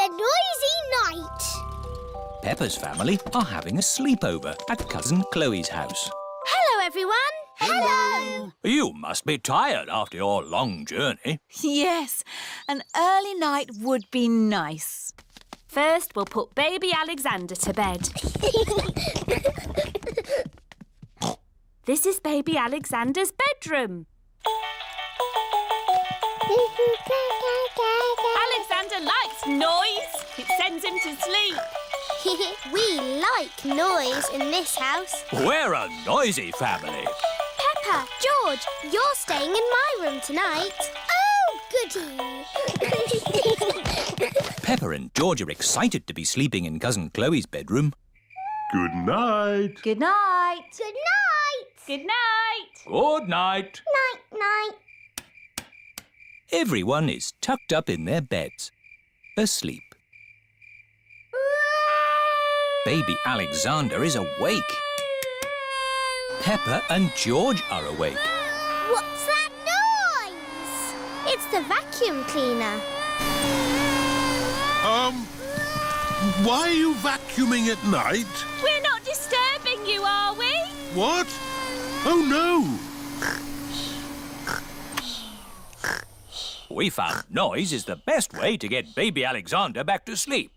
a noisy night. Peppa's family are having a sleepover at Cousin Chloe's house. Hello, everyone. Hello. You must be tired after your long journey. Yes, an early night would be nice. First, we'll put baby Alexander to bed. This is baby Alexander's bedroom. Alexander likes noise. It sends him to sleep. We like noise in this house. We're a noisy family. Peppa, George, you're staying in my room tonight. Oh, goody. Peppa and George are excited to be sleeping in Cousin Chloe's bedroom. Good night. Good night. Good night. Good night. Good night. Night. Everyone is tucked up in their beds, asleep. Baby Alexander is awake. Peppa and George are awake. What's that noise? It's the vacuum cleaner. Why are you vacuuming at night? We're not disturbing you, are we? What? Oh, no. We found noise is the best way to get baby Alexander back to sleep.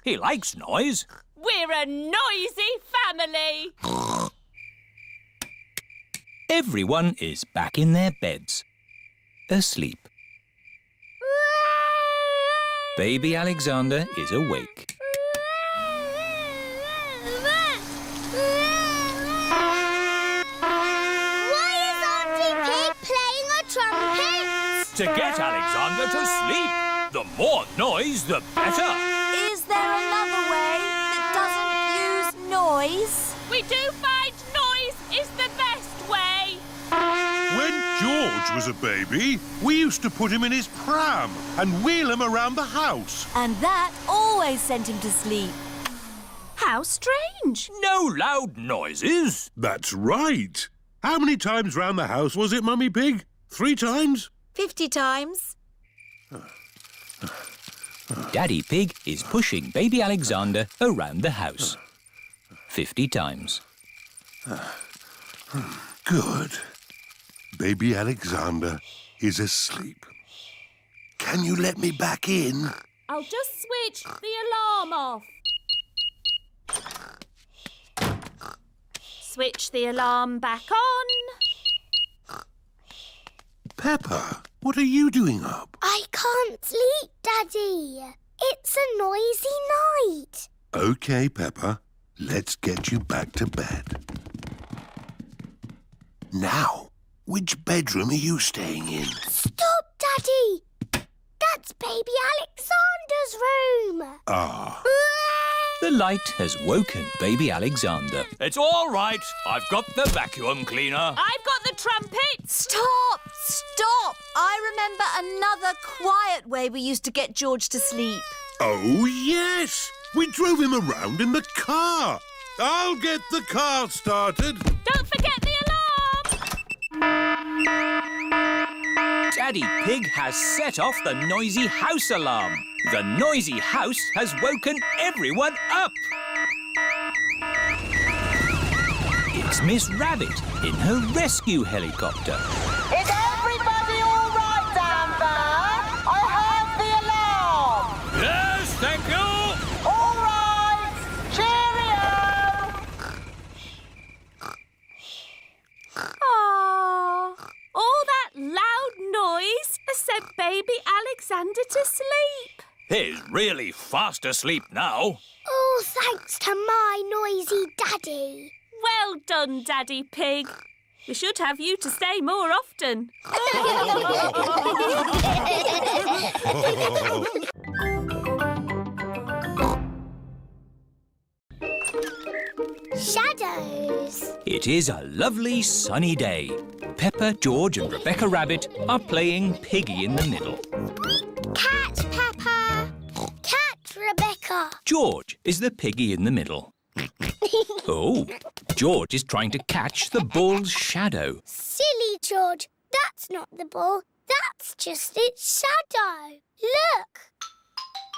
He likes noise. We're a noisy family. Everyone is back in their beds, asleep. Baby Alexander is awake. Why is Auntie Pig playing a trumpet? To get Alexander to sleep. The more noise, the better. Is there another way that doesn't use noise? We do find noise is the best way. When George was a baby, we used to put him in his pram and wheel him around the house. And that always sent him to sleep. How strange. No loud noises. That's right. How many times round the house was it, Mummy Pig? 3 times? 50 times. Daddy Pig is pushing baby Alexander around the house. 50 times. Good. Baby Alexander is asleep. Can you let me back in? I'll just switch the alarm off. Switch the alarm back on. Peppa, what are you doing up? I can't sleep, Daddy. It's a noisy night. OK, Peppa. Let's get you back to bed. Now, which bedroom are you staying in? Stop, Daddy. That's baby Alexander's room. Ah. The light has woken baby Alexander. It's all right. I've got the vacuum cleaner. I've got the trumpet. Stop! Stop! I remember another quiet way we used to get George to sleep. Oh, yes. We drove him around in the car. I'll get the car started. Don't forget the alarm. Daddy Pig has set off the noisy house alarm. The noisy house has woken everyone up. It's Miss Rabbit in her rescue helicopter. Is everybody all right down there? I heard the alarm. Yes, thank you. All right. Cheerio. Aww. All that loud noise has sent baby Alexander to sleep. He's really fast asleep now. Oh, thanks to my noisy Daddy. Well done, Daddy Pig. We should have you to stay more often. Shadows. It is a lovely sunny day. Peppa, George and Rebecca Rabbit are playing Piggy in the Middle. Cat Peppa. Cat Rebecca. George is the piggy in the middle. Oh, George is trying to catch the ball's shadow. Silly George. That's not the ball. That's just its shadow. Look.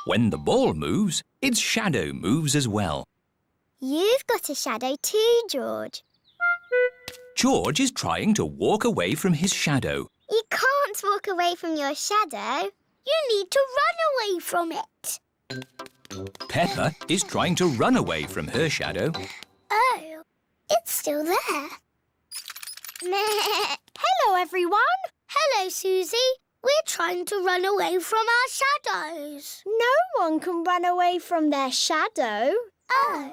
When the ball moves, its shadow moves as well. You've got a shadow too, George. George is trying to walk away from his shadow. You can't walk away from your shadow. You need to run away from it. Peppa is trying to run away from her shadow. Oh, it's still there. Hello, everyone. Hello, Suzy. We're trying to run away from our shadows. No one can run away from their shadow. Oh.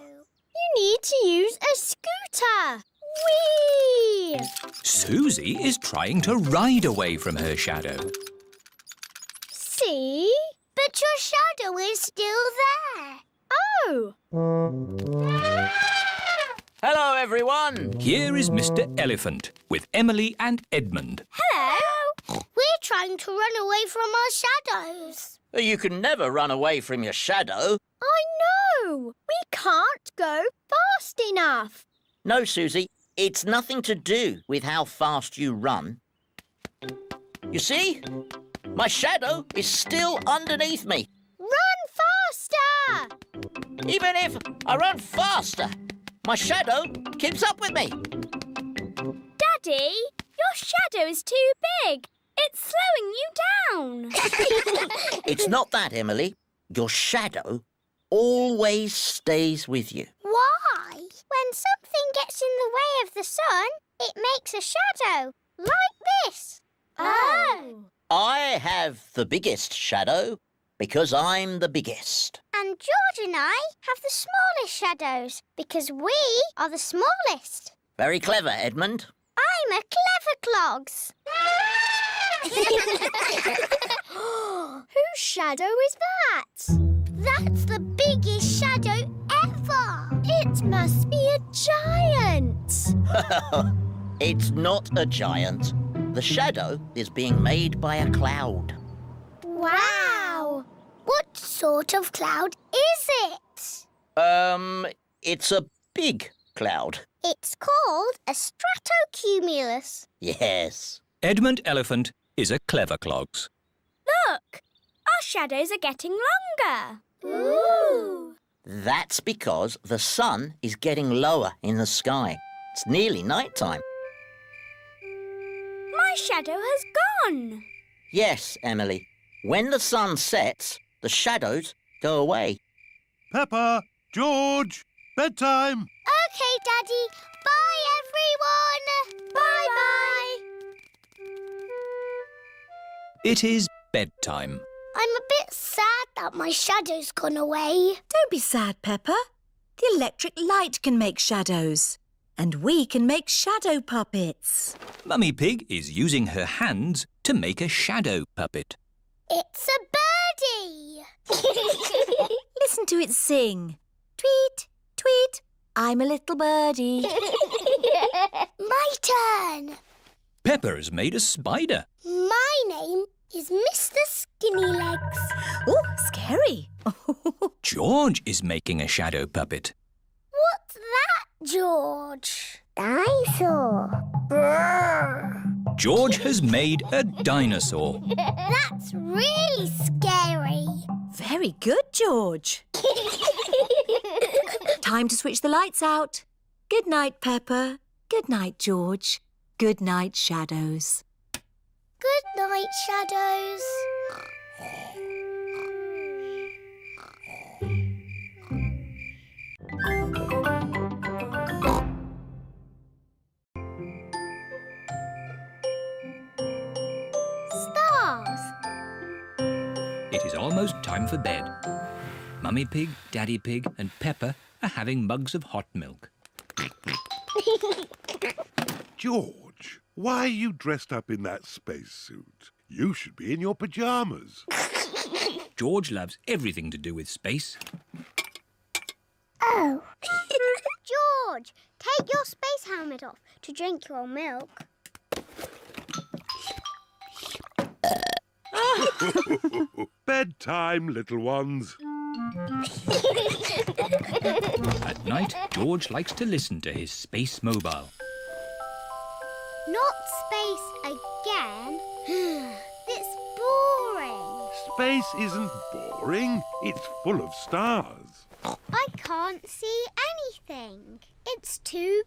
You need to use a scooter. Whee! Suzy is trying to ride away from her shadow. See? But your shadow is still there. Oh! Hello, everyone. Here is Mr. Elephant with Emily and Edmund. Hello. We're trying to run away from our shadows. You can never run away from your shadow. I know. We can't go fast enough. No, Suzy, it's nothing to do with how fast you run. You see? My shadow is still underneath me. Run faster! Even if I run faster, my shadow keeps up with me. Daddy, your shadow is too big. It's slowing you down. It's not that, Emily. Your shadow always stays with you. Why? When something gets in the way of the sun, it makes a shadow, like this. Oh. I have the biggest shadow because I'm the biggest. And George and I have the smallest shadows because we are the smallest. Very clever, Edmund. I'm a clever clogs. Whose shadow is that? That's the biggest shadow ever. It must be a giant. It's not a giant. The shadow is being made by a cloud. Wow. What sort of cloud is it? It's a big cloud. It's called a stratocumulus. Yes. Edmund Elephant is a clever clogs. Look, our shadows are getting longer. Ooh. That's because the sun is getting lower in the sky. It's nearly night time. My shadow has gone. Yes, Emily. When the sun sets, the shadows go away. Peppa, George, bedtime. Okay, Daddy. Bye, everyone. Bye-bye. It is bedtime. I'm a bit sad that my shadow's gone away. Don't be sad, Peppa. The electric light can make shadows. And we can make shadow puppets. Mummy Pig is using her hands to make a shadow puppet. It's a birdie. Listen to it sing. Tweet, tweet, I'm a little birdie. My turn. Peppa has made a spider. My name is Mr. Skinny Legs. Oh, scary. George is making a shadow puppet. What's that, George? Dinosaur. Brrr. George has made a dinosaur. That's really scary. Very good, George. Time to switch the lights out. Good night, Peppa. Good night, George. Good night, shadows. Good night, shadows. Stars. It is almost time for bed. Mummy Pig, Daddy Pig and Peppa are having mugs of hot milk. George, why are you dressed up in that spacesuit? You should be in your pyjamas. George loves everything to do with space. Oh. George, take your space helmet off to drink your milk. Bedtime, little ones. At night, George likes to listen to his space mobile. Not space again. It's boring. Space isn't boring. It's full of stars. I can't see anything. It's too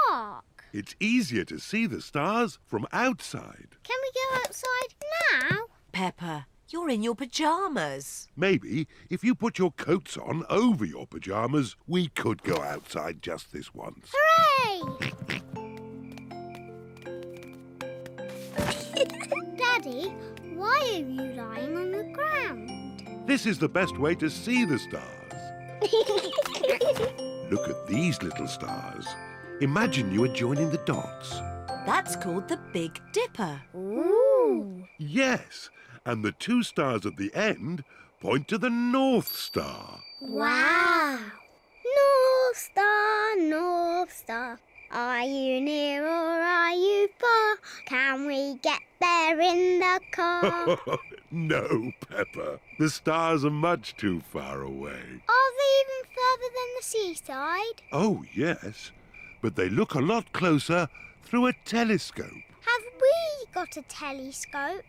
dark. It's easier to see the stars from outside. Can we go outside now? Peppa, you're in your pyjamas. Maybe if you put your coats on over your pyjamas, we could go outside just this once. Hooray! Daddy, why are you lying on the ground? This is the best way to see the stars. Look at these little stars. Imagine you are joining the dots. That's called the Big Dipper. Ooh! Yes, and the two stars at the end point to the North Star. Wow! North Star, North Star, are you near or are you far? Can we get there in the car? No, Peppa. The stars are much too far away. Are they even further than the seaside? Oh, yes. But they look a lot closer through a telescope. Have we got a telescope?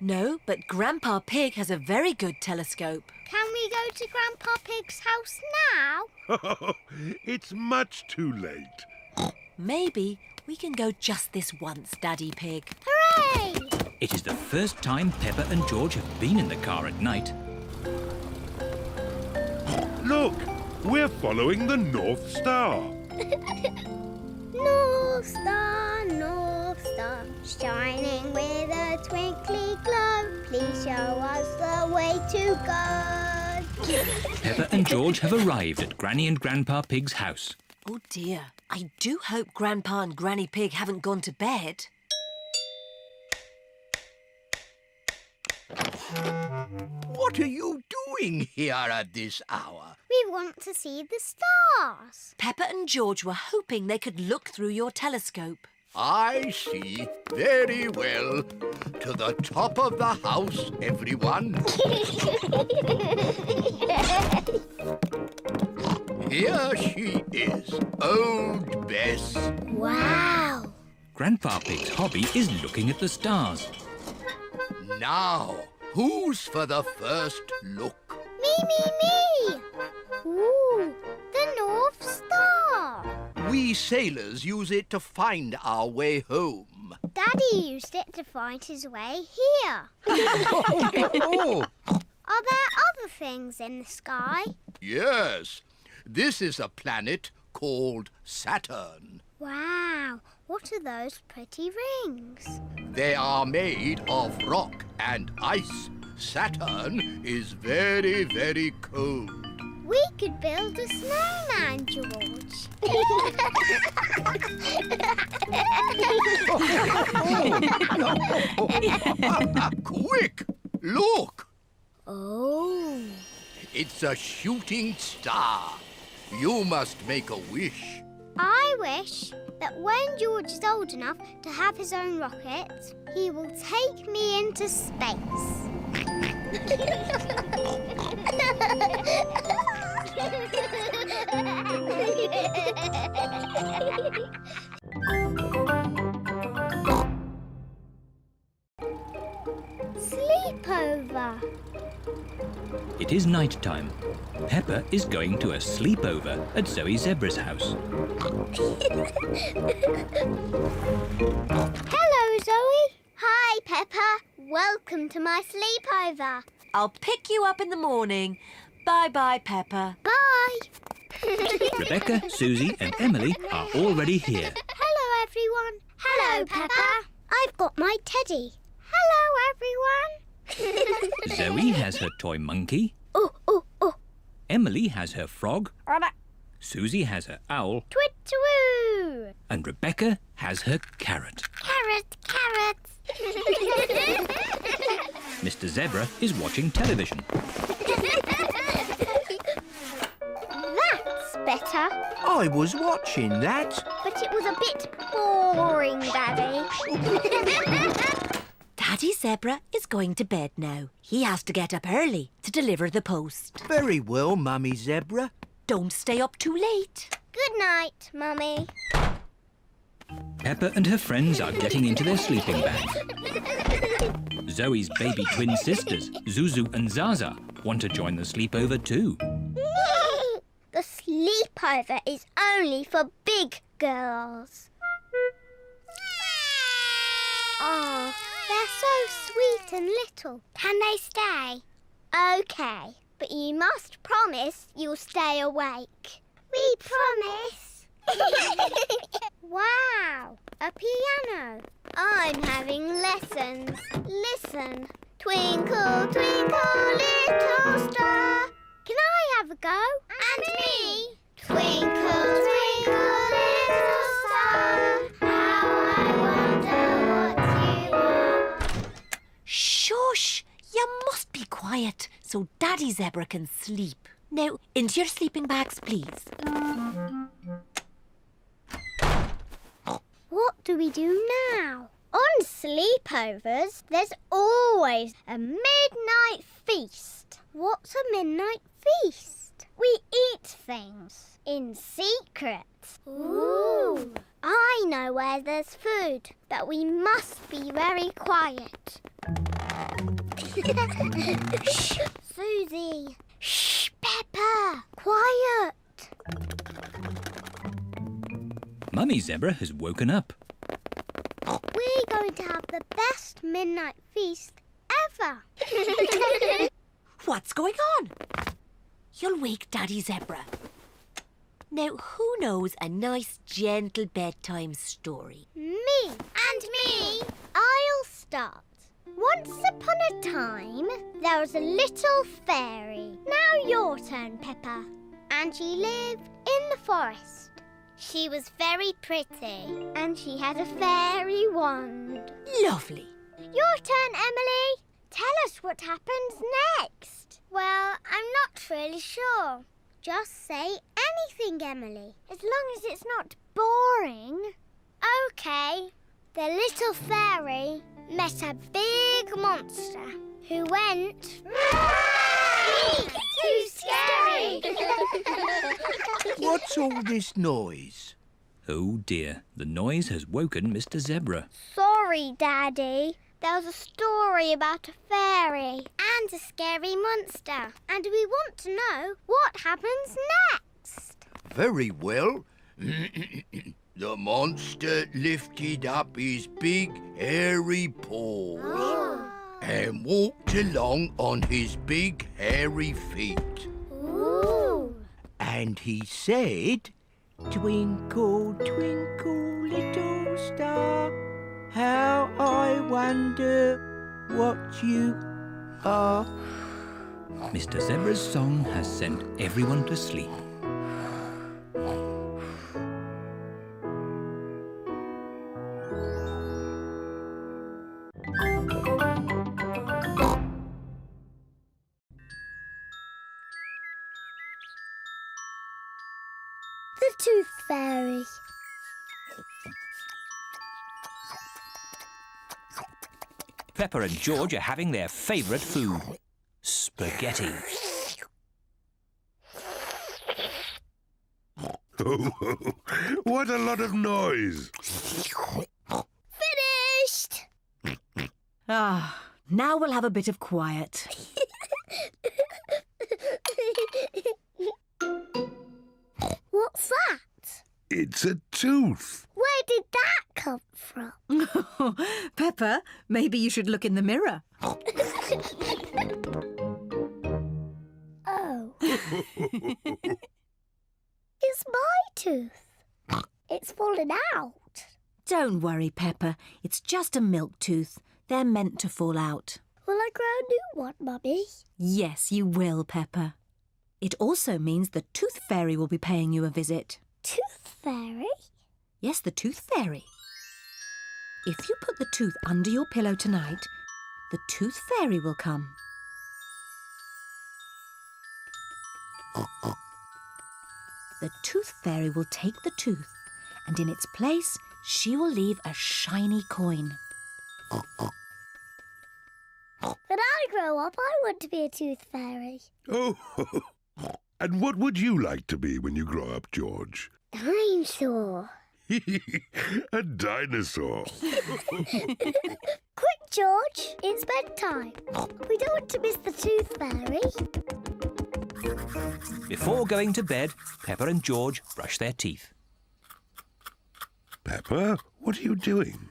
No, but Grandpa Pig has a very good telescope. Can we go to Grandpa Pig's house now? It's much too late. Maybe we can go just this once, Daddy Pig. Hooray! It is the first time Peppa and George have been in the car at night. Look, we're following the North Star. North Star, shining with a twinkly glow. Please show us the way to go. Peppa and George have arrived at Granny and Grandpa Pig's house. Oh dear, I do hope Grandpa and Granny Pig haven't gone to bed. What are you doing here at this hour? We want to see the stars. Peppa and George were hoping they could look through your telescope. I see. Very well. To the top of the house, everyone. Here she is, old Bess. Wow! Grandpa Pig's hobby is looking at the stars. Now, who's for the first look? Me! Ooh, the North Star. We sailors use it to find our way home. Daddy used it to find his way here. Oh, Are there other things in the sky? yes. This is a planet called Saturn. Wow, what are those pretty rings? They are made of rock and ice. Saturn is very, very cold. We could build a snowman, George. Quick! Look! Oh. It's a shooting star. You must make a wish. I wish that when George is old enough to have his own rocket, he will take me into space. Sleepover. It is night time. Peppa is going to a sleepover at Zoe Zebra's house. Hello, Zoe. Hi, Peppa. Welcome to my sleepover. I'll pick you up in the morning. Bye-bye, Peppa. Bye. Rebecca, Suzy and Emily are already here. Hello, everyone. Hello, Peppa. I've got my teddy. Hello, everyone. Zoe has her toy monkey. Oh. Emily has her frog. Suzy has her owl. Twit-twoo. And Rebecca has her carrot. Carrot. Mr. Zebra is watching television. That's better. I was watching that. But it was a bit boring, Daddy. Daddy Zebra is going to bed now. He has to get up early to deliver the post. Very well, Mummy Zebra. Don't stay up too late. Good night, Mummy. Peppa and her friends are getting into their sleeping bag. Zoe's baby twin sisters, Zuzu and Zaza, want to join the sleepover too. The sleepover is only for big girls. Oh, they're so sweet and little. Can they stay? OK, but you must promise you'll stay awake. We promise. Wow, a piano. I'm having lessons. Listen. Twinkle, twinkle, little star. Can I have a go? And me. Twinkle, twinkle, little star. How I wonder what you are. Shush! You must be quiet so Daddy Zebra can sleep. Now, into your sleeping bags, please. What do we do now? On sleepovers, there's always a midnight feast. What's a midnight feast? We eat things in secret. Ooh! I know where there's food, but we must be very quiet. Shh, Suzy. Shh, Peppa. Quiet. Mummy Zebra has woken up. We're going to have the best midnight feast ever. What's going on? You'll wake Daddy Zebra. Now, who knows a nice, gentle bedtime story? Me. And me. I'll start. Once upon a time, there was a little fairy. Now your turn, Peppa. And she lived in the forest. She was very pretty, and she had a fairy wand. Lovely. Your turn, Emily. Tell us what happens next. Well, I'm not really sure. Just say anything, Emily, as long as it's not boring. OK. The little fairy met a big monster who went... Too scary! What's all this noise? Oh dear, the noise has woken Mr. Zebra. Sorry, Daddy. There was a story about a fairy and a scary monster. And we want to know what happens next. Very well. The monster lifted up his big, hairy paws and walked along on his big, hairy feet. Ooh. And he said, "Twinkle, twinkle, little star, how I wonder what you are." Mr. Zebra's song has sent everyone to sleep. The Tooth Fairy. Peppa and George are having their favourite food, spaghetti. What a lot of noise! Finished! Ah, now we'll have a bit of quiet. What's that? It's a tooth. Where did that come from? Peppa, maybe you should look in the mirror. Oh. It's my tooth. It's fallen out. Don't worry, Peppa. It's just a milk tooth. They're meant to fall out. Will I grow a new one, Mummy? Yes, you will, Peppa. It also means the Tooth Fairy will be paying you a visit. Tooth Fairy? Yes, the Tooth Fairy. If you put the tooth under your pillow tonight, the Tooth Fairy will come. The Tooth Fairy will take the tooth, and in its place, she will leave a shiny coin. When I grow up, I want to be a tooth fairy. Oh, and what would you like to be when you grow up, George? Dinosaur. A dinosaur. Quick, George. It's bedtime. We don't want to miss the Tooth Fairy. Before going to bed, Peppa and George brush their teeth. Peppa, what are you doing?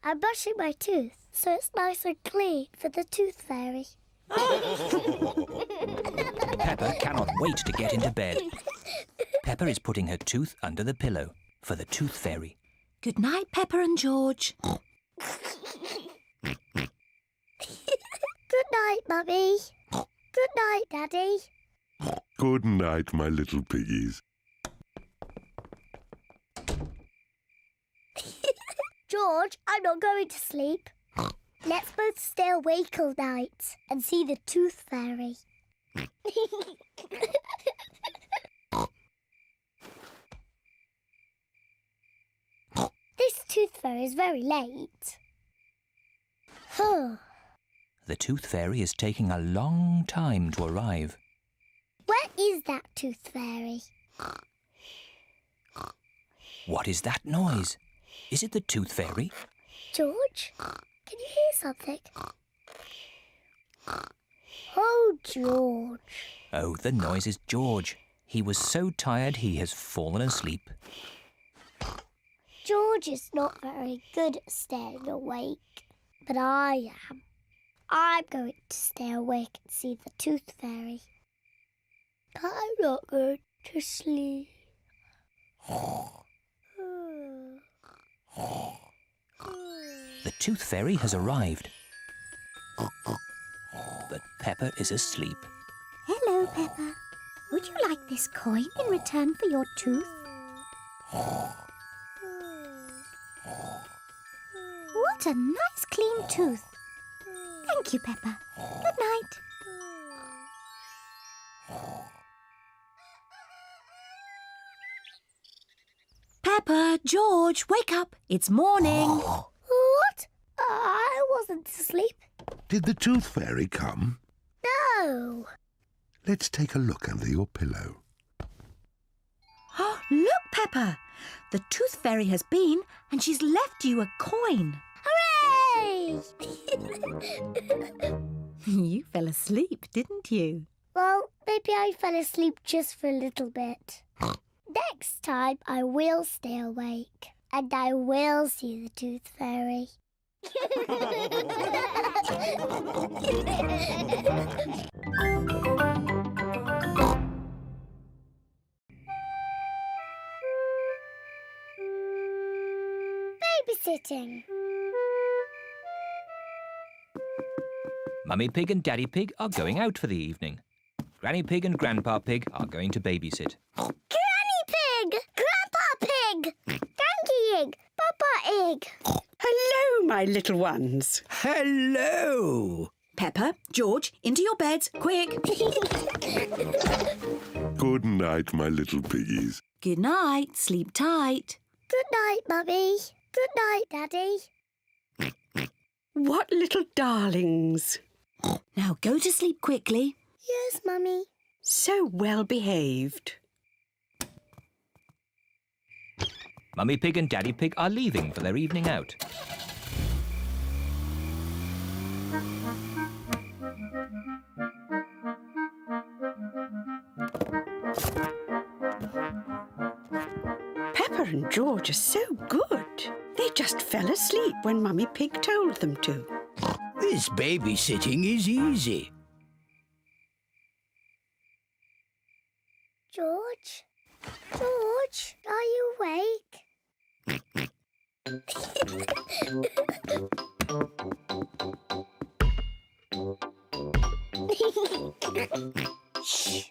I'm brushing my tooth so it's nice and clean for the Tooth Fairy. Peppa cannot wait to get into bed. Peppa is putting her tooth under the pillow for the Tooth Fairy. Good night, Peppa and George. Good night, Mummy. Good night, Daddy. Good night, my little piggies. George, I'm not going to sleep. Let's both stay awake all night and see the Tooth Fairy. This Tooth Fairy is very late. The Tooth Fairy is taking a long time to arrive. Where is that Tooth Fairy? What is that noise? Is it the Tooth Fairy? George, can you hear something? Oh, George. Oh, the noise is George. He was so tired he has fallen asleep. George is not very good at staying awake, but I am. I'm going to stay awake and see the Tooth Fairy. But I'm not going to sleep. The Tooth Fairy has arrived. But Peppa is asleep. Hello, Peppa. Would you like this coin in return for your tooth? What a nice clean tooth. Thank you, Peppa. Good night. Peppa, George, wake up. It's morning. What? I wasn't asleep. Did the Tooth Fairy come? No. Let's take a look under your pillow. Look, Peppa. The Tooth Fairy has been and she's left you a coin. Hooray! You fell asleep, didn't you? Well, maybe I fell asleep just for a little bit. Next time I will stay awake and I will see the Tooth Fairy. Babysitting. Mummy Pig and Daddy Pig are going out for the evening. Granny Pig and Grandpa Pig are going to babysit. Granny Pig! Grandpa Pig! Donkey Egg! Papa Egg! Hello, my little ones. Hello! Peppa, George, into your beds, quick. Good night, my little piggies. Good night, sleep tight. Good night, Mummy. Good night, Daddy. What little darlings. Now go to sleep quickly. Yes, Mummy. So well behaved. Mummy Pig and Daddy Pig are leaving for their evening out. Peppa and George are so good. They just fell asleep when Mummy Pig told them to. This babysitting is easy. George? George, are you awake? Shh.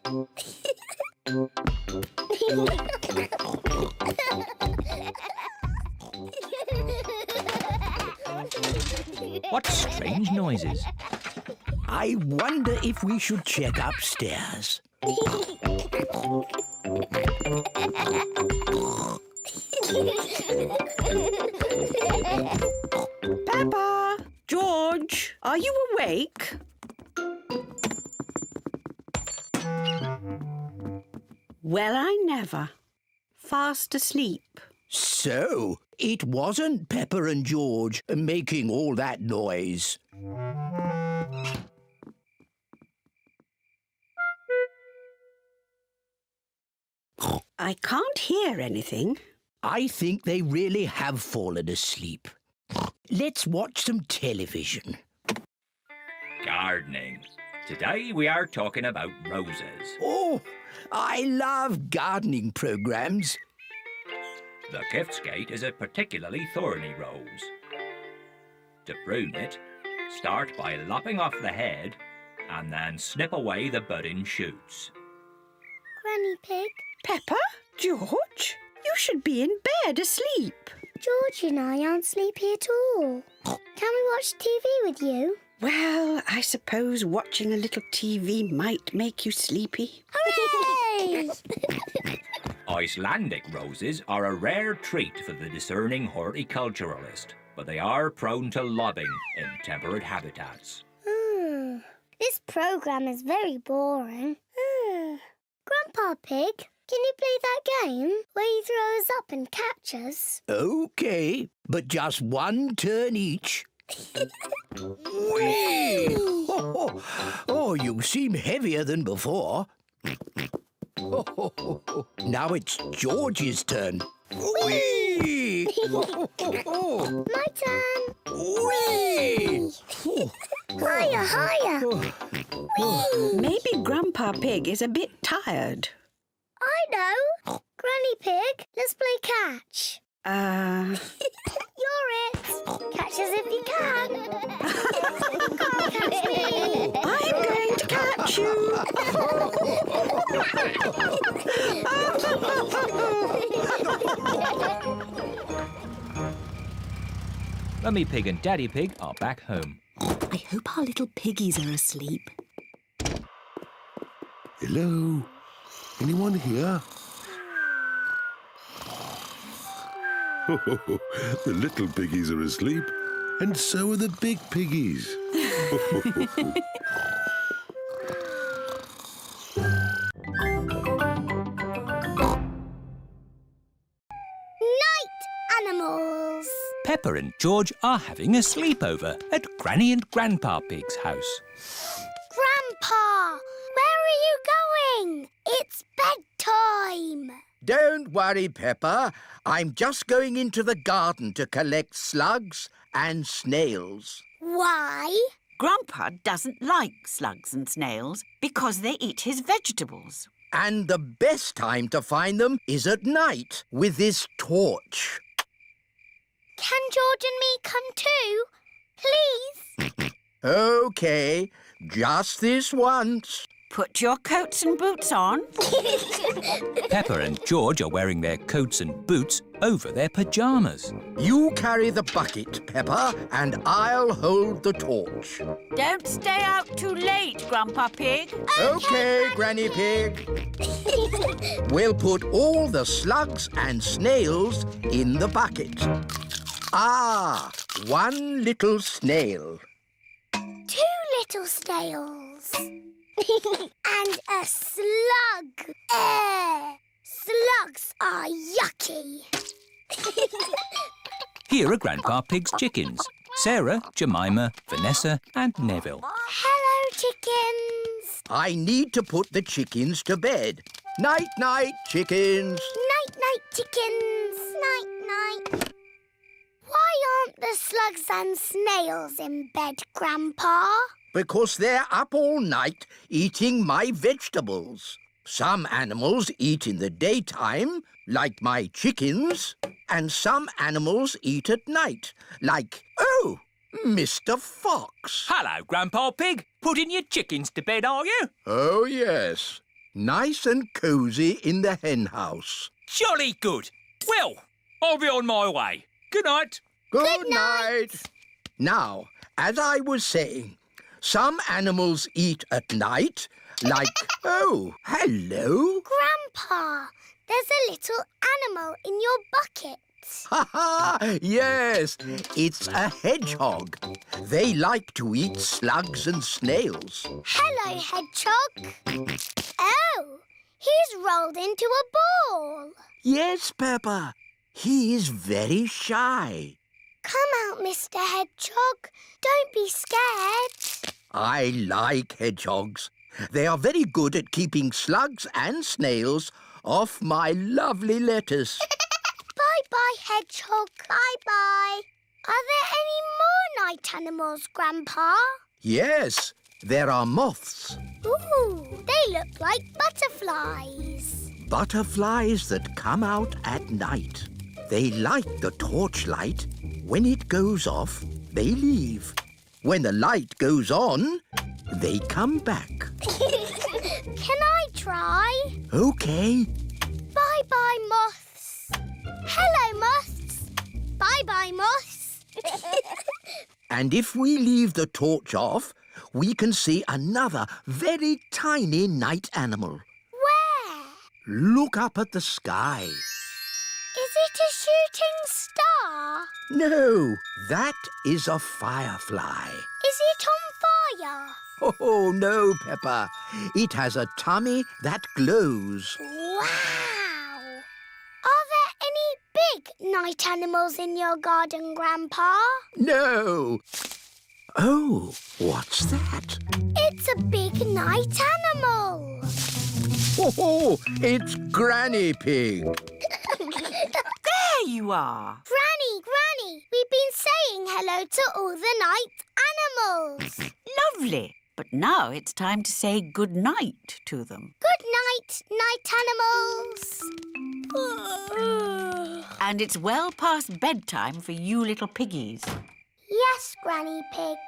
What strange noises. I wonder if we should check upstairs. Peppa! George, are you awake? Well, I never. Fast asleep. So, it wasn't Peppa and George making all that noise. I can't hear anything. I think they really have fallen asleep. Let's watch some television. Gardening. Today we are talking about roses. Oh, I love gardening programs. The Giftsgate is a particularly thorny rose. To prune it, start by lopping off the head and then snip away the budding shoots. Granny Pig, Peppa? George? You should be in bed asleep. George and I aren't sleepy at all. Can we watch TV with you? Well, I suppose watching a little TV might make you sleepy. Hooray! Icelandic roses are a rare treat for the discerning horticulturalist, but they are prone to lobbing in temperate habitats. This programme is very boring. Grandpa Pig, can you play that game where you throw us up and catch us? OK, but just one turn each. Whee! Oh, you seem heavier than before. Now it's George's turn. Whee! My turn. Whee! Higher, higher. Maybe Grandpa Pig is a bit tired. I know. Granny Pig, let's play catch. You're it. Catch us if you can. Can't catch me. I'm going to catch you. Mummy Pig and Daddy Pig are back home. I hope our little piggies are asleep. Hello? Anyone here? The little piggies are asleep, and so are the big piggies. Night animals. Peppa and George are having a sleepover at Granny and Grandpa Pig's house. Grandpa, where are you going? It's bedtime. Don't worry, Peppa. I'm just going into the garden to collect slugs and snails. Why? Grandpa doesn't like slugs and snails because they eat his vegetables. And the best time to find them is at night with this torch. Can George and me come too? Please? OK, just this once. Put your coats and boots on. Peppa and George are wearing their coats and boots over their pyjamas. You carry the bucket, Peppa, and I'll hold the torch. Don't stay out too late, Grandpa Pig. OK, Granny Pig. We'll put all the slugs and snails in the bucket. Ah, one little snail. 2 little snails. And a slug. Slugs are yucky. Here are Grandpa Pig's chickens. Sarah, Jemima, Vanessa and Neville. Hello, chickens. I need to put the chickens to bed. Night-night, chickens. Night-night, chickens. Night-night. Why aren't the slugs and snails in bed, Grandpa? Because they're up all night eating my vegetables. Some animals eat in the daytime, like my chickens, and some animals eat at night, like, Mr. Fox. Hello, Grandpa Pig. Putting your chickens to bed, are you? Oh, yes. Nice and cosy in the hen house. Jolly good. Well, I'll be on my way. Good night. Good night. Now, as I was saying, some animals eat at night, like, hello. Grandpa, there's a little animal in your bucket. Ha ha! Yes, it's a hedgehog. They like to eat slugs and snails. Hello, hedgehog. Oh, he's rolled into a ball. Yes, Peppa. He is very shy. Come out, Mr. Hedgehog. Don't be scared. I like hedgehogs. They are very good at keeping slugs and snails off my lovely lettuce. Bye-bye, Hedgehog. Bye-bye. Are there any more night animals, Grandpa? Yes, there are moths. Ooh, they look like butterflies. Butterflies that come out at night. They like the torchlight. When it goes off, they leave. When the light goes on, they come back. Can I try? OK. Bye-bye, moths. Hello, moths. Bye-bye, moths. And if we leave the torch off, we can see another very tiny night animal. Where? Look up at the sky. Is it a shooting star? No, that is a firefly. Is it on fire? Oh, no, Peppa. It has a tummy that glows. Wow! Are there any big night animals in your garden, Grandpa? No. Oh, what's that? It's a big night animal. Oh, it's Granny Pig. There you are. Granny, we've been saying hello to all the night animals. Lovely. But now it's time to say good night to them. Good night, night animals. And it's well past bedtime for you little piggies. Yes, Granny Pig.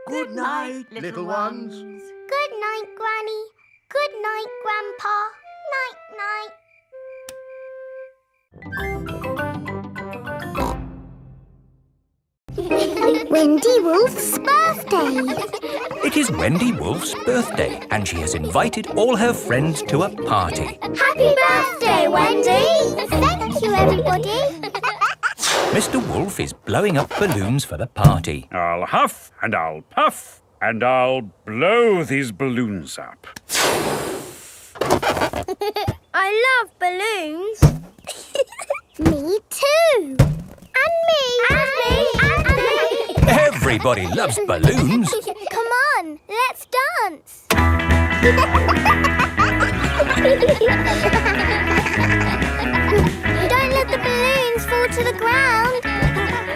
Good night, little ones. Good night, Granny. Good night, Grandpa. Night-night. Wendy Wolf's birthday. It is Wendy Wolf's birthday and she has invited all her friends to a party. Happy birthday, Wendy. Thank you, everybody. Mr. Wolf is blowing up balloons for the party. I'll huff and I'll puff and I'll blow these balloons up. I love balloons. Me too. And me. And me. And me. Everybody loves balloons. Come on, let's dance. Don't let the balloons fall to the ground.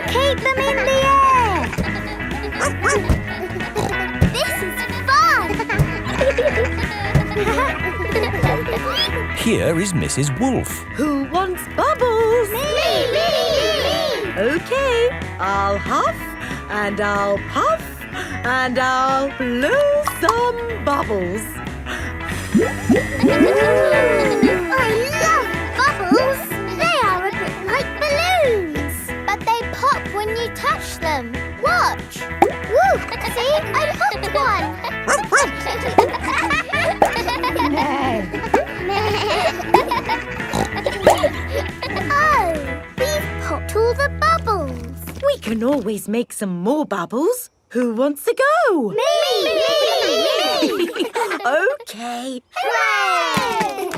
Keep them in the air. This is fun. Here is Mrs. Wolf. Who wants bubbles? Me. OK, I'll huff and I'll puff and I'll blow some bubbles. I love bubbles. They are a bit like balloons, but they pop when you touch them. Watch. Woo! See, I popped one. Oh, we've popped all the bubbles. We can always make some more bubbles. Who wants to go? Me! OK. Hooray!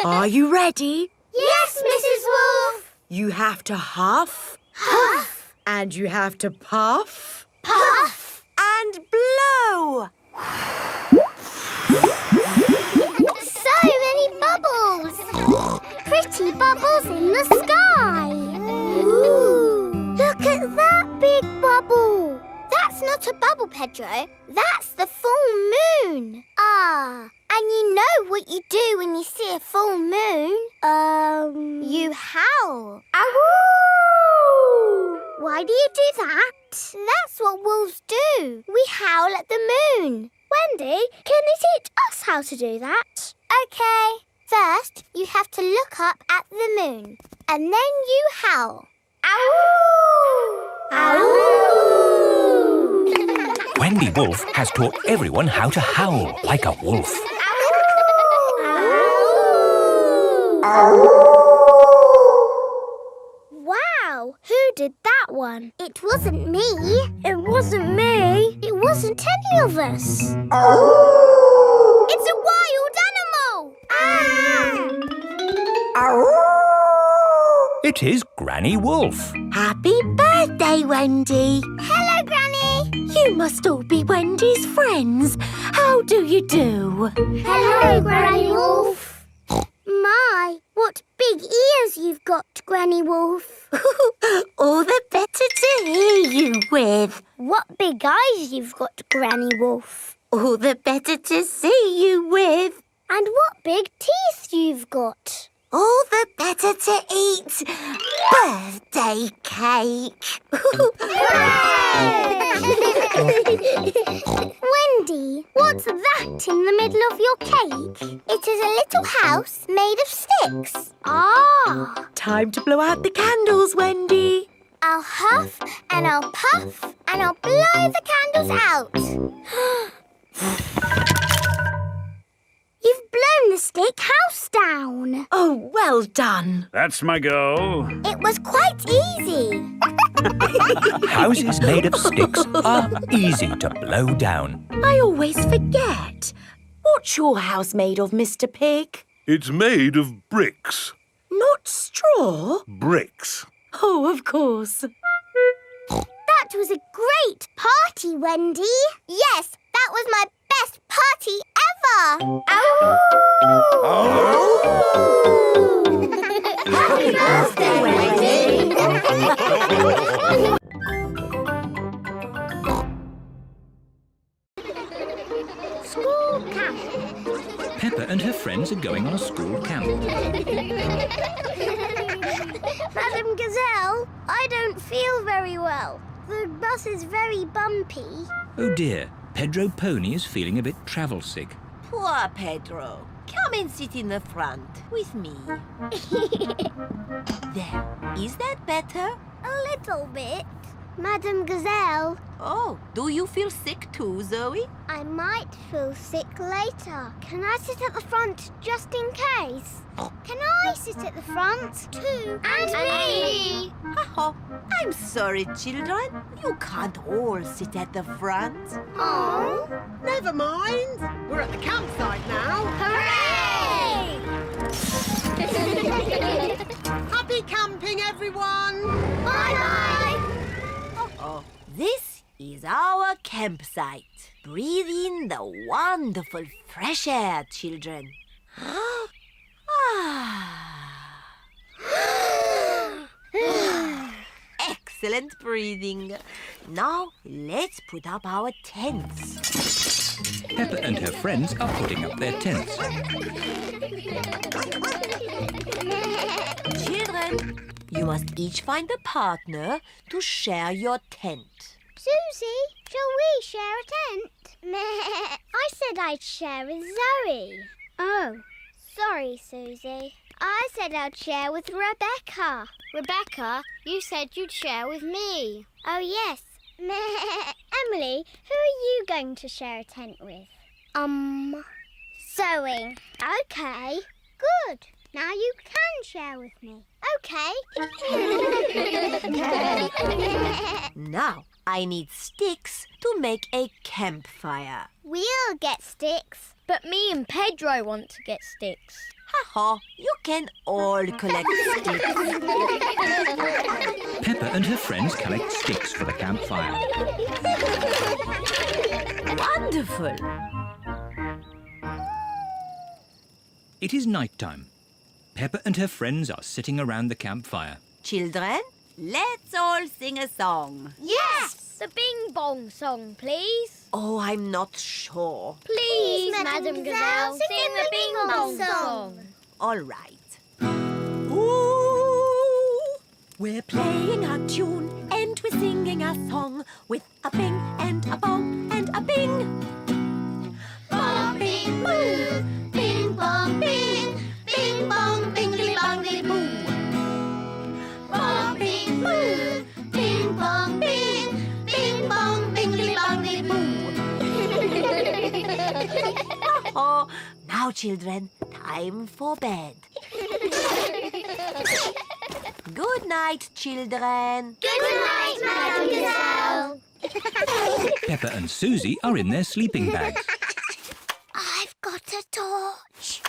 Are you ready? Yes, Mrs. Wolf. You have to huff. Huff. And you have to puff. Puff. And blow. So many bubbles. Pretty bubbles in the sky. Ooh. Look at that big bubble. That's not a bubble, Pedro. That's the full moon. Ah, and you know what you do when you see a full moon? You howl. Ow! Why do you do that? That's what wolves do. We howl at the moon. Wendy, can you teach us how to do that? OK. First, you have to look up at the moon. And then you howl. Ow! Ow! Wendy Wolf has taught everyone how to howl like a wolf. Wow, who did that one? It wasn't me. It wasn't me. It wasn't any of us. It's a wild animal. It is Granny Wolf. Happy birthday, Wendy. Hello, Granny. You must all be Wendy's friends. How do you do? Hello, Granny Wolf. My, what big ears you've got, Granny Wolf. All the better to hear you with. What big eyes you've got, Granny Wolf. All the better to see you with. And what big teeth you've got. All the better to eat birthday cake. Wendy, what's that in the middle of your cake? It is a little house made of sticks. Ah! Time to blow out the candles, Wendy. I'll huff and I'll puff and I'll blow the candles out. You've blown the stick house down. Oh, well done. That's my go. It was quite easy. Houses made of sticks are easy to blow down. I always forget. What's your house made of, Mr. Pig? It's made of bricks. Not straw? Bricks. Oh, of course. That was a great party, Wendy. Yes, that was my best party ever. Happy birthday, Wendy. School camp. Peppa and her friends are going on a school camp. Madam Gazelle, I don't feel very well. The bus is very bumpy. Oh dear, Pedro Pony is feeling a bit travel sick. Poor Pedro. Come and sit in the front with me. There. Is that better? A little bit. Madam Gazelle. Oh, do you feel sick too, Zoe? I might feel sick later. Can I sit at the front just in case? Can I sit at the front too? And me! Oh, I'm sorry, children. You can't all sit at the front. Oh! Never mind. We're at the campsite now. Hooray! Happy camping, everyone. Bye-bye! Oh, this is our campsite. Breathe in the wonderful fresh air, children. Excellent breathing. Now let's put up our tents. Peppa and her friends are putting up their tents. Children, you must each find a partner to share your tent. Suzy, shall we share a tent? I said I'd share with Zoe. Oh, sorry, Suzy. I said I'd share with Rebecca. Rebecca, you said you'd share with me. Oh, yes. Emily, who are you going to share a tent with? Zoe. Okay, good. Now you can share with me. Okay. Now, I need sticks to make a campfire. We'll get sticks. But me and Pedro want to get sticks. Ha-ha, you can all collect sticks. Peppa and her friends collect sticks for the campfire. Wonderful. It is night time. Peppa and her friends are sitting around the campfire. Children, let's all sing a song. Yes! The Bing Bong song, please. Oh, I'm not sure. Please, Madam Gazelle, sing the Bing Bong song. All right. Ooh, we're playing a tune and we're singing a song with a bing and a bong and a bing. Bong, bing, boo. Bing, bong, bing. Bing, bong, bingly, bongly, boo. Bong, bing, boo. Bing, bong, bing. Bing, bong, bingly, bongly, boo. Oh, now, children, time for bed. Good night, children. Good night, Madam Gazelle. Peppa and Suzy are in their sleeping bags. I've got a torch.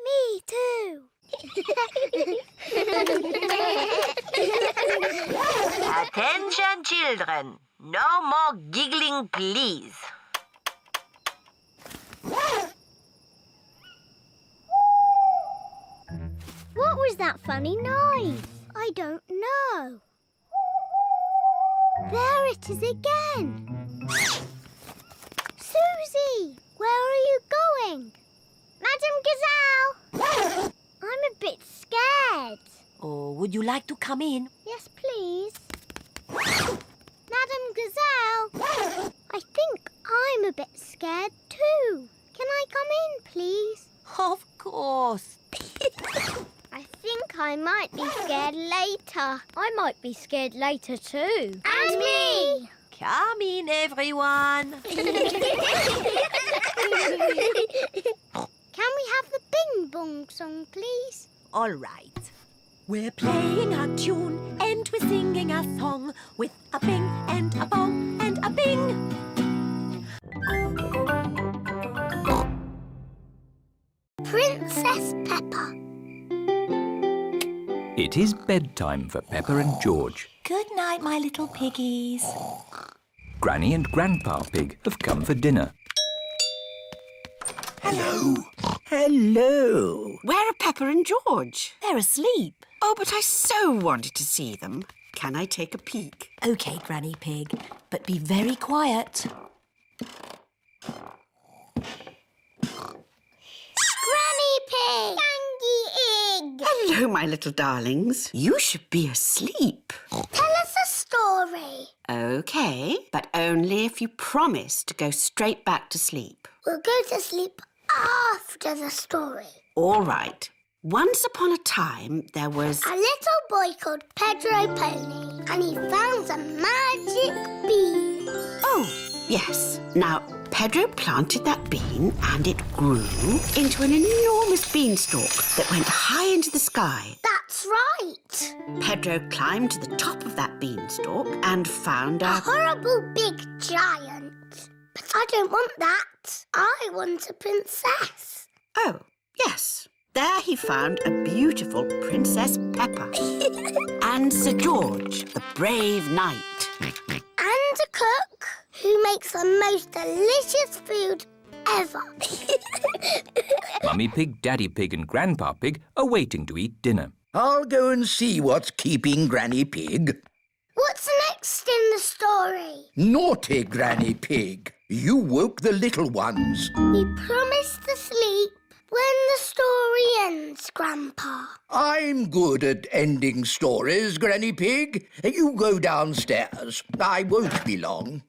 Me too. children. No more giggling, please. What was that funny noise? I don't know. There it is again. Suzy, where are you going? Madam Gazelle! I'm a bit scared. Oh, would you like to come in? Yes, please. Madam Gazelle, I think I'm a bit scared too. Can I come in, please? Of course. I think I might be scared later. I might be scared later too. And me! Come in, everyone. Can we have the Bing Bong song, please? All right. We're playing a tune and we're singing a song with a bing and a bong and a bing. Princess Peppa. It is bedtime for Peppa and George. Good night, my little piggies. Granny and Grandpa Pig have come for dinner. Hello. Hello. Where are Peppa and George? They're asleep. Oh, but I so wanted to see them. Can I take a peek? OK, Granny Pig, but be very quiet. Granny Pig! Egg! Hello, my little darlings. You should be asleep. Tell us a story. OK, but only if you promise to go straight back to sleep. We'll go to sleep after the story. All right. Once upon a time, there was... A little boy called Pedro Pony, and he found a magic bean. Oh, yes. Now, Pedro planted that bean and it grew into an enormous beanstalk that went high into the sky. That's right. Pedro climbed to the top of that beanstalk and found A horrible big giant. But I don't want that. I want a princess. Oh, yes. There he found a beautiful Princess Peppa and Sir George, the brave knight. And a cook who makes the most delicious food ever. Mummy Pig, Daddy Pig and Grandpa Pig are waiting to eat dinner. I'll go and see what's keeping Granny Pig. What's next in the story? Naughty Granny Pig. You woke the little ones. We promised to sleep when the story ends, Grandpa. I'm good at ending stories, Granny Pig. You go downstairs. I won't be long.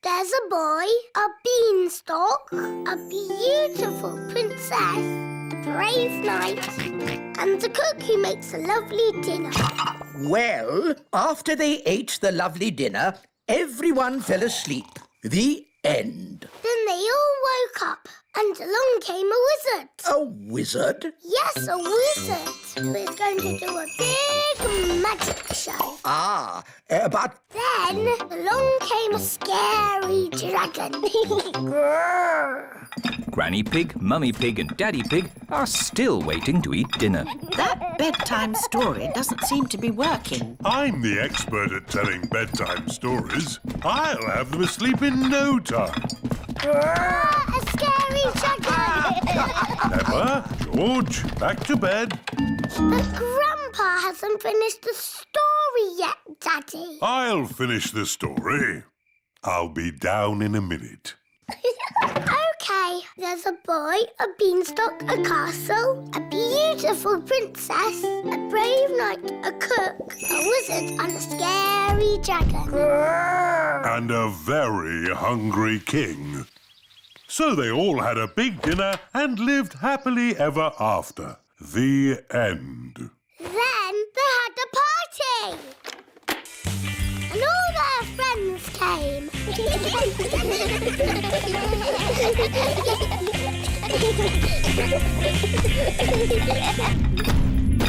There's a boy, a beanstalk, a beautiful princess, a brave knight, and the cook who makes a lovely dinner. Well, after they ate the lovely dinner, everyone fell asleep. The end. Then they all woke up, and along came a wizard. A wizard? Yes, a wizard who is going to do a big magic show. But... Then along came a scary dragon. Granny Pig, Mummy Pig and Daddy Pig are still waiting to eat dinner. That bedtime story doesn't seem to be working. I'm the expert at telling bedtime stories. I'll have them asleep in no time. A scary dragon! Peppa, George, back to bed. But Grandpa hasn't finished the story yet, Daddy. I'll finish the story. I'll be down in a minute. OK, there's a boy, a beanstalk, a castle, a beautiful princess, a brave knight, a cook, a wizard and a scary dragon. And a very hungry king. So they all had a big dinner and lived happily ever after. The end. Then they had a party. And all their friends came.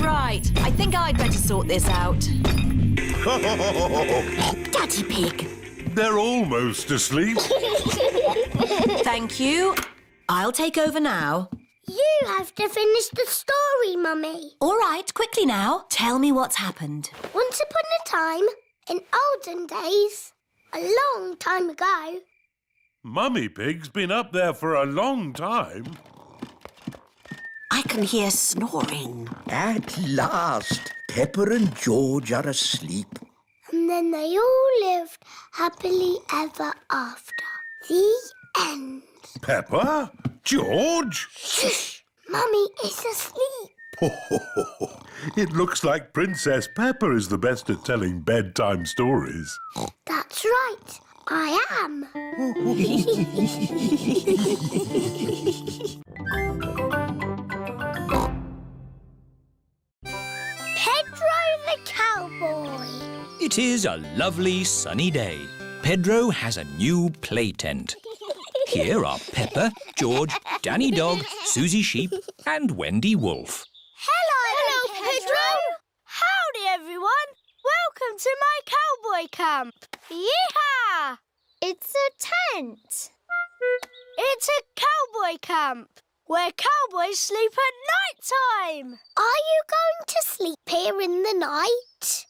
Right, I think I'd better sort this out. Daddy Pig. They're almost asleep. Thank you. I'll take over now. You have to finish the story, Mummy. All right, quickly now. Tell me what's happened. Once upon a time, In olden days, a long time ago. Mummy Pig's been up there for a long time. I can hear snoring. At last, Peppa and George are asleep. And then they all lived happily ever after. The end. Peppa? George? Shh! Mummy is asleep. It looks like Princess Peppa is the best at telling bedtime stories. That's right. I am. Pedro the Cowboy. It is a lovely sunny day. Pedro has a new play tent. Here are Peppa, George, Danny Dog, Suzy Sheep and Wendy Wolf. Hello, Pedro. Howdy, everyone. Welcome to my cowboy camp. Yeehaw! It's a tent. It's a cowboy camp where cowboys sleep at night time. Are you going to sleep here in the night?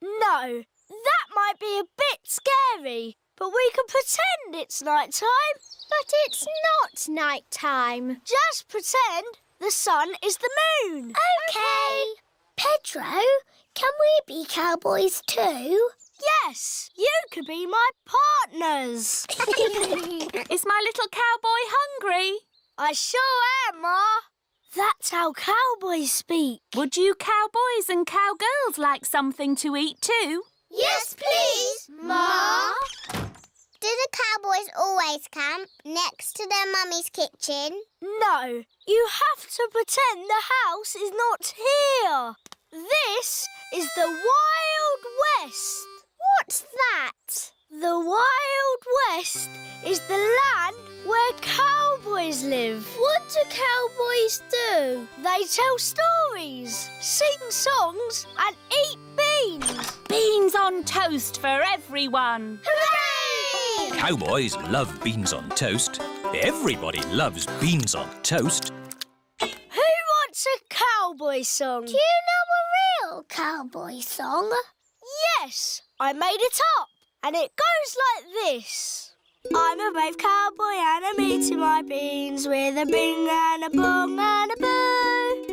No. That might be a bit scary, but we can pretend it's night time. But it's not night time. Just pretend the sun is the moon. Okay. Pedro, can we be cowboys too? Yes, you could be my partners. Is my little cowboy hungry? I sure am, Ma. That's how cowboys speak. Would you cowboys and cowgirls like something to eat too? Yes, please, Ma. Do the cowboys always camp next to their mummy's kitchen? No, you have to pretend the house is not here. This is the Wild West. What's that? The Wild West is the land where cowboys live. What do cowboys do? They tell stories, sing songs and eat beans. Beans on toast for everyone. Hooray! Cowboys love beans on toast. Everybody loves beans on toast. Who wants a cowboy song? Do you know a real cowboy song? Yes, I made it up. And it goes like this. I'm a brave cowboy and I'm eating my beans with a bing and a bong and a boo.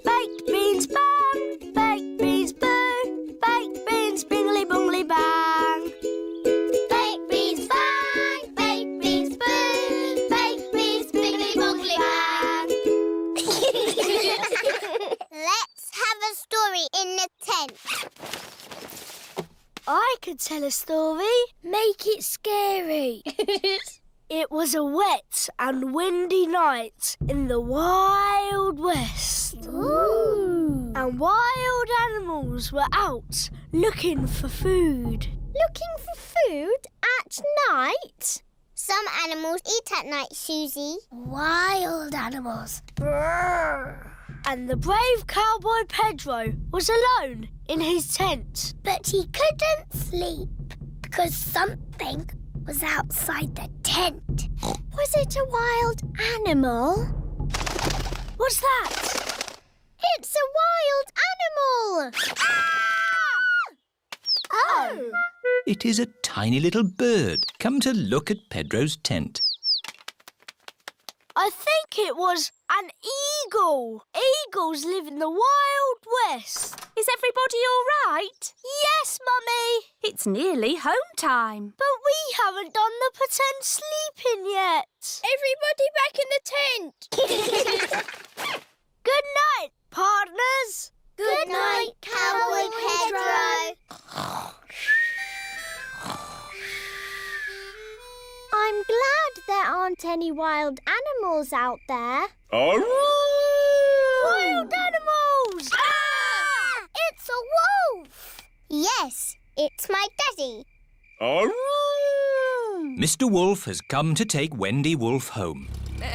Baked beans bang, baked beans boo, baked beans bingly bongly bang. Baked beans bang, baked beans boo, baked beans bingly bongly bang. Let's have a story in the tent. I could tell a story. Make it scary. It was a wet and windy night in the Wild West. Ooh. And wild animals were out looking for food. Looking for food at night? Some animals eat at night, Suzy. Wild animals. Brrr. And the brave cowboy Pedro was alone in his tent. But he couldn't sleep because something was outside the tent. Was it a wild animal? What's that? It's a wild animal! Ah! Oh! It is a tiny little bird come to look at Pedro's tent. I think it was an eagle. Eagles live in the Wild West. Is everybody all right? Yes, Mummy. It's nearly home time. But we haven't done the pretend sleeping yet. Everybody back in the tent. Good night, partners. Good night, Cowboy Pedro. I'm glad there aren't any wild animals out there. Wild animals! Ah! It's a wolf! Yes, it's my daddy. Mr. Wolf has come to take Wendy Wolf home.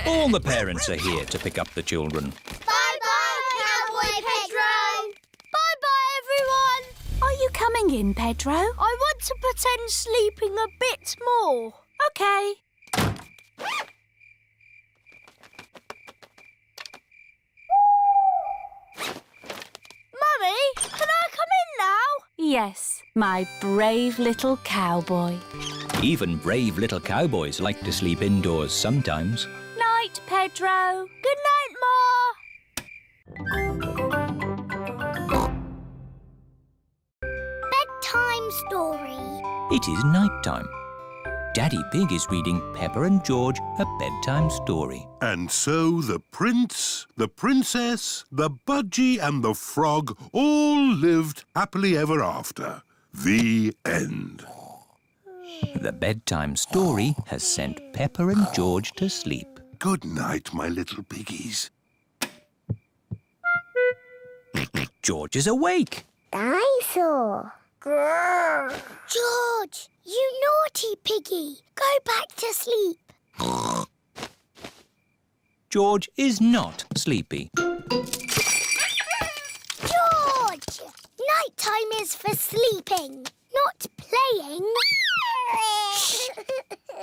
All the parents are here to pick up the children. Bye-bye, Cowboy Pedro. Bye-bye, everyone. Are you coming in, Pedro? I want to pretend sleeping a bit more. OK. Mummy, can I come in now? Yes, my brave little cowboy. Even brave little cowboys like to sleep indoors sometimes. Night, Pedro. Good night, Ma. Bedtime Story. It is night time. Daddy Pig is reading Peppa and George a bedtime story. And so the prince, the princess, the budgie and the frog all lived happily ever after. The end. The bedtime story has sent Peppa and George to sleep. Good night, my little piggies. George is awake. Dinosaur. George, you naughty piggy. Go back to sleep. George is not sleepy. George! Nighttime is for sleeping, not playing. Shh.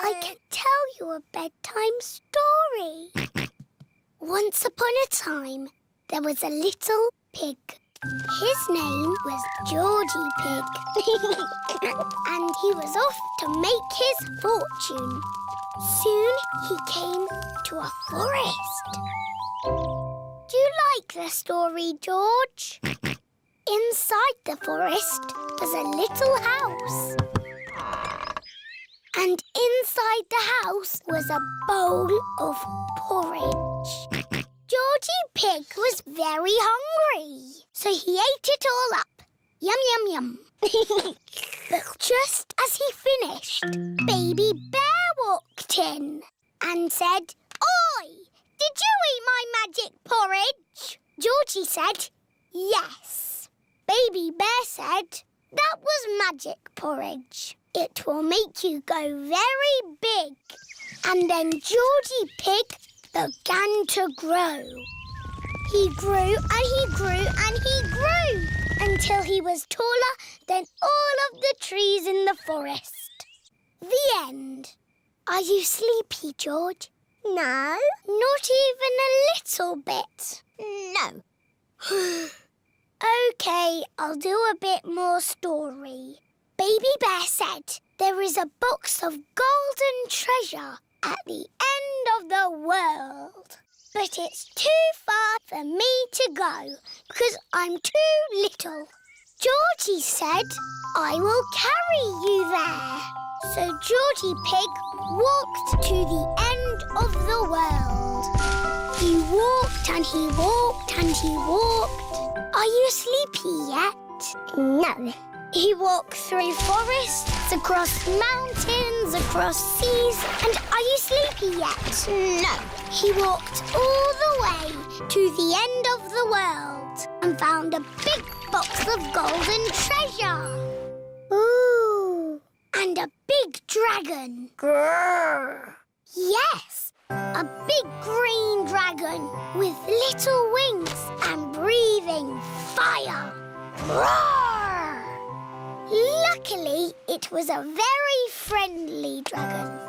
I can tell you a bedtime story. Once upon a time, there was a little pig. His name was Georgie Pig. And he was off to make his fortune. Soon he came to a forest. Do you like the story, George? Inside the forest was a little house. And inside the house was a bowl of porridge. Georgie Pig was very hungry, so he ate it all up. Yum, yum, yum. But just as he finished, Baby Bear walked in and said, "Oi, did you eat my magic porridge?" Georgie said, "Yes." Baby Bear said, "That was magic porridge. It will make you go very big." And then Georgie Pig began to grow. He grew and he grew and he grew until he was taller than all of the trees in the forest. The end. Are you sleepy, George? No. Not even a little bit? No. OK, I'll do a bit more story. Baby Bear said there is a box of golden treasure at the end of the world. But it's too far for me to go because I'm too little. Georgie said, "I will carry you there." So Georgie Pig walked to the end of the world. He walked and he walked and he walked. Are you sleepy yet? No. He walked through forests, across mountains, across seas, and are you sleepy yet? No. He walked all the way to the end of the world and found a big box of golden treasure. Ooh. And a big dragon. Grrr. Yes, a big green dragon with little wings and breathing fire. Roar! Luckily, it was a very friendly dragon.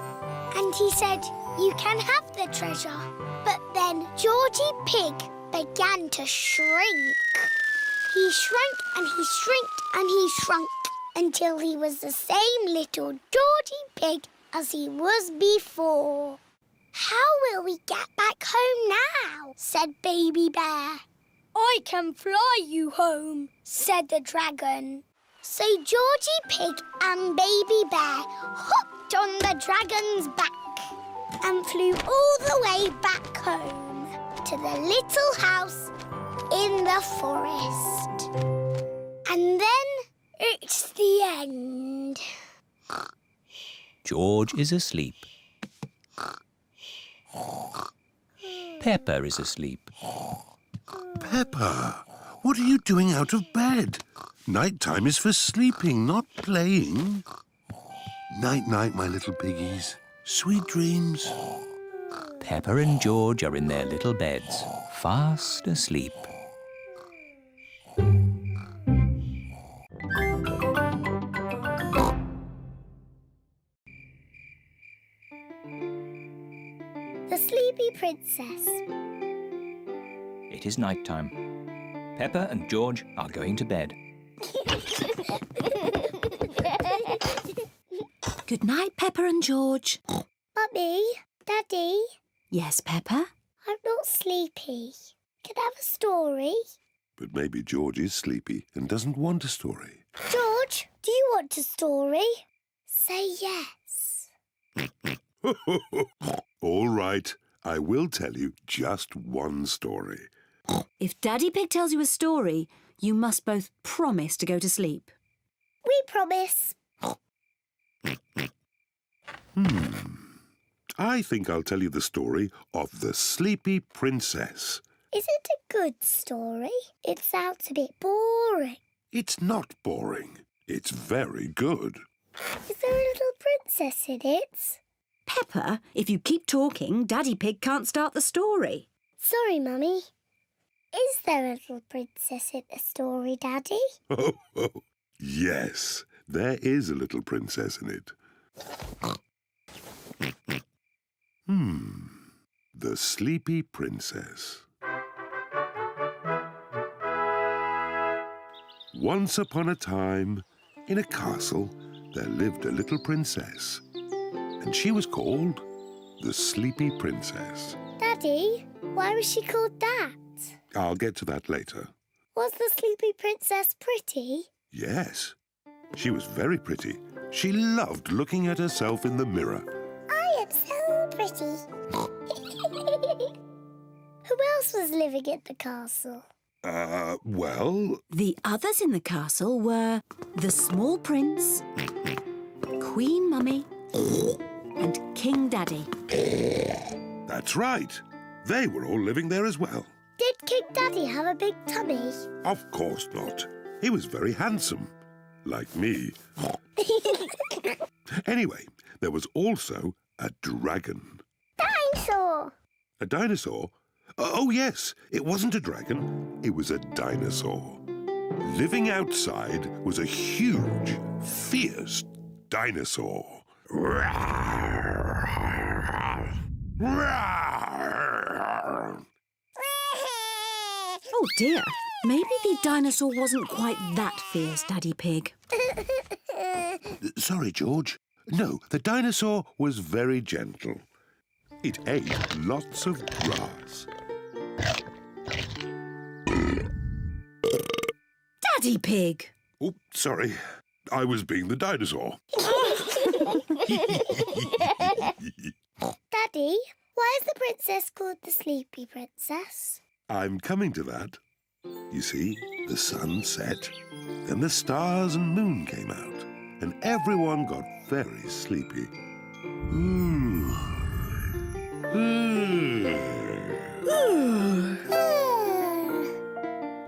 And he said, "You can have the treasure." But then Georgie Pig began to shrink. He shrank and he shrinked and he shrunk until he was the same little Georgie Pig as he was before. "How will we get back home now?" said Baby Bear. "I can fly you home," said the dragon. So Georgie Pig and Baby Bear hopped on the dragon's back and flew all the way back home to the little house in the forest. And then it's the end. George is asleep. Peppa is asleep. Peppa, what are you doing out of bed? Nighttime is for sleeping, not playing. Night-night, my little piggies. Sweet dreams. Peppa and George are in their little beds, fast asleep. The Sleepy Princess. It is night time. Peppa and George are going to bed. Good night, Peppa and George. Mummy, Daddy, Yes, Peppa? I'm not sleepy. Can I have a story? But maybe George is sleepy and doesn't want a story. George, do you want a story? Say yes. All right, I will tell you just one story. If Daddy Pig tells you a story, you must both promise to go to sleep. We promise. I think I'll tell you the story of the Sleepy Princess. Is it a good story? It sounds a bit boring. It's not boring. It's very good. Is there a little princess in it? Peppa, if you keep talking, Daddy Pig can't start the story. Sorry, Mummy. Is there a little princess in the story, Daddy? Yes, there is a little princess in it. The Sleepy Princess. Once upon a time, in a castle, there lived a little princess, and she was called the Sleepy Princess. Daddy, why was she called that? I'll get to that later. Was the Sleepy Princess pretty? Yes, she was very pretty. She loved looking at herself in the mirror. I am so pretty. Who else was living at the castle? Well... The others in the castle were the small prince, Queen Mummy, and King Daddy. That's right. They were all living there as well. Did King Daddy have a big tummy? Of course not. He was very handsome. Like me. Anyway, there was also a dragon. Dinosaur! A dinosaur? Oh, yes. It wasn't a dragon. It was a dinosaur. Living outside was a huge, fierce dinosaur. Oh dear, maybe the dinosaur wasn't quite that fierce, Daddy Pig. Sorry, George. No, the dinosaur was very gentle. It ate lots of grass. Daddy Pig! Oh, sorry. I was being the dinosaur. Daddy, why is the princess called the Sleepy Princess? I'm coming to that. You see, the sun set, then the stars and moon came out, and everyone got very sleepy.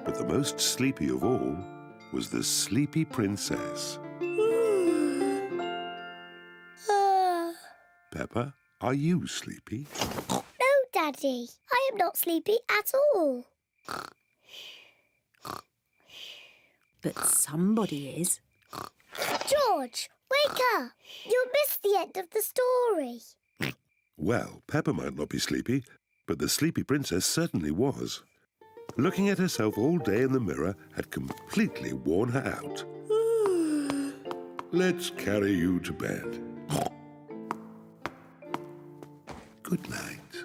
But the most sleepy of all was the Sleepy Princess. Peppa, are you sleepy? No, Daddy. I am not sleepy at all. But somebody is. George, wake up. You'll miss the end of the story. Well, Peppa might not be sleepy, but the Sleepy Princess certainly was. Looking at herself all day in the mirror had completely worn her out. Let's carry you to bed. Good night.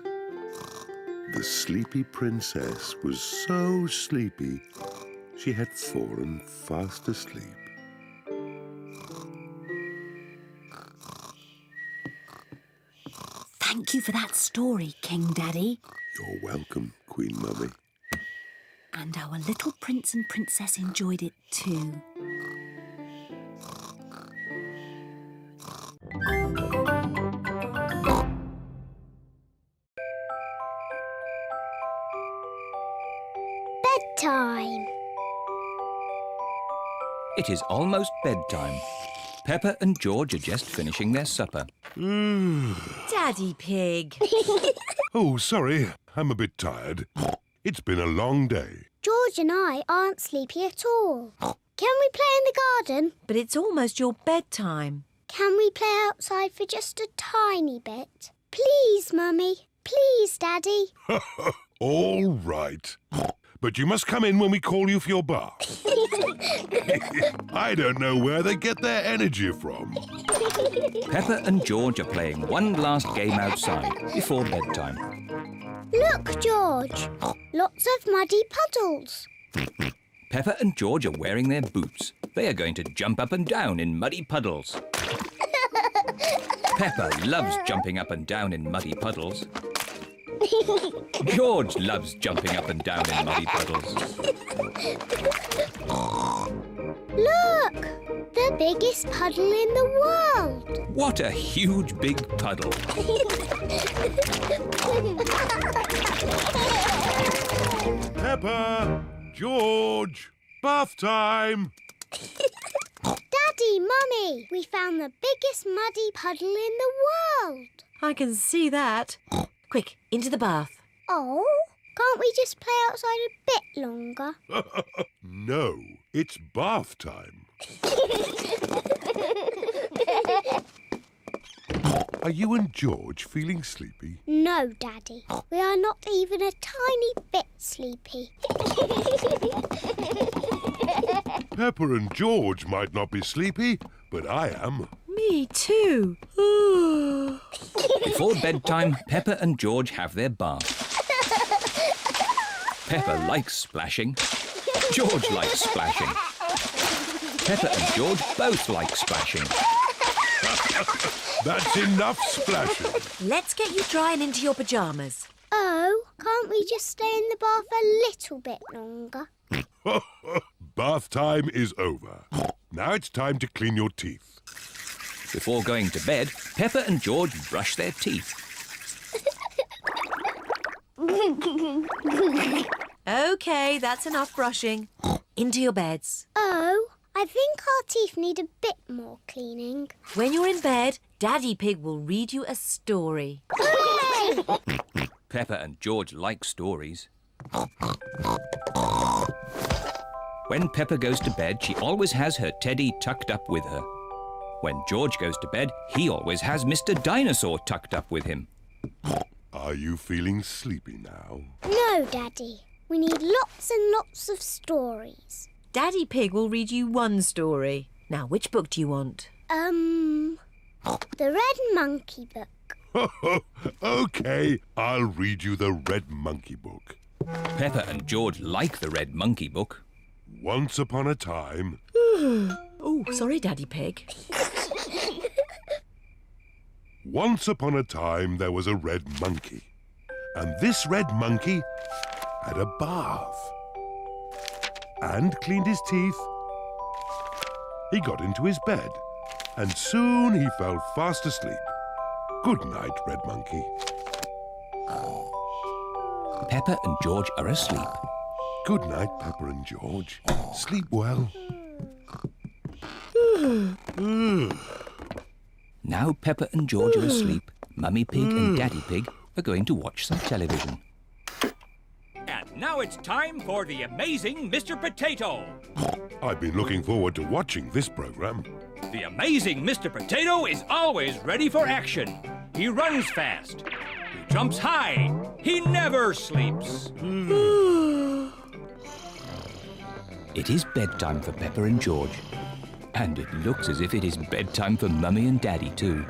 The Sleepy Princess was so sleepy, she had fallen fast asleep. Thank you for that story, King Daddy. You're welcome, Queen Mummy. And our little prince and princess enjoyed it too. Bedtime. It is almost bedtime. Peppa and George are just finishing their supper. Daddy Pig. Oh, sorry. I'm a bit tired. It's been a long day. George and I aren't sleepy at all. Can we play in the garden? But it's almost your bedtime. Can we play outside for just a tiny bit? Please, Mummy. Please, Daddy. All right. but you must come in when we call you for your bath. I don't know where they get their energy from. Peppa and George are playing one last game outside before bedtime. Look, George. Lots of muddy puddles. Peppa and George are wearing their boots. They are going to jump up and down in muddy puddles. Peppa loves jumping up and down in muddy puddles. George loves jumping up and down in muddy puddles. Look! The biggest puddle in the world. What a huge big puddle. Peppa! George! Bath time! Daddy, Mummy, we found the biggest muddy puddle in the world. I can see that. Quick, into the bath. Oh, can't we just play outside a bit longer? No, it's bath time. Are you and George feeling sleepy? No, Daddy. We are not even a tiny bit sleepy. Peppa and George might not be sleepy, but I am. Me too. Before bedtime, Peppa and George have their bath. Peppa likes splashing. George likes splashing. Peppa and George both like splashing. That's enough splashing. Let's get you dry and into your pyjamas. Oh, can't we just stay in the bath a little bit longer? Bath time is over. Now it's time to clean your teeth. Before going to bed, Peppa and George brush their teeth. OK, that's enough brushing. Into your beds. Oh, I think our teeth need a bit more cleaning. When you're in bed, Daddy Pig will read you a story. Hooray! Peppa and George like stories. When Peppa goes to bed, she always has her teddy tucked up with her. When George goes to bed, he always has Mr. Dinosaur tucked up with him. Are you feeling sleepy now? No, Daddy. We need lots and lots of stories. Daddy Pig will read you one story. Now, which book do you want? The Red Monkey book. OK, I'll read you the Red Monkey book. Peppa and George like the Red Monkey book. Once upon a time... Oh, sorry, Daddy Pig. Once upon a time, there was a red monkey. And this red monkey had a bath. And cleaned his teeth. He got into his bed. And soon he fell fast asleep. Good night, Red Monkey. Peppa and George are asleep. Good night, Peppa and George. Sleep well. Now Peppa and George are asleep, Mummy Pig and Daddy Pig are going to watch some television. And now it's time for the amazing Mr. Potato. I've been looking forward to watching this program. The amazing Mr. Potato is always ready for action. He runs fast. He jumps high. He never sleeps. It is bedtime for Peppa and George. And it looks as if it is bedtime for Mummy and Daddy too.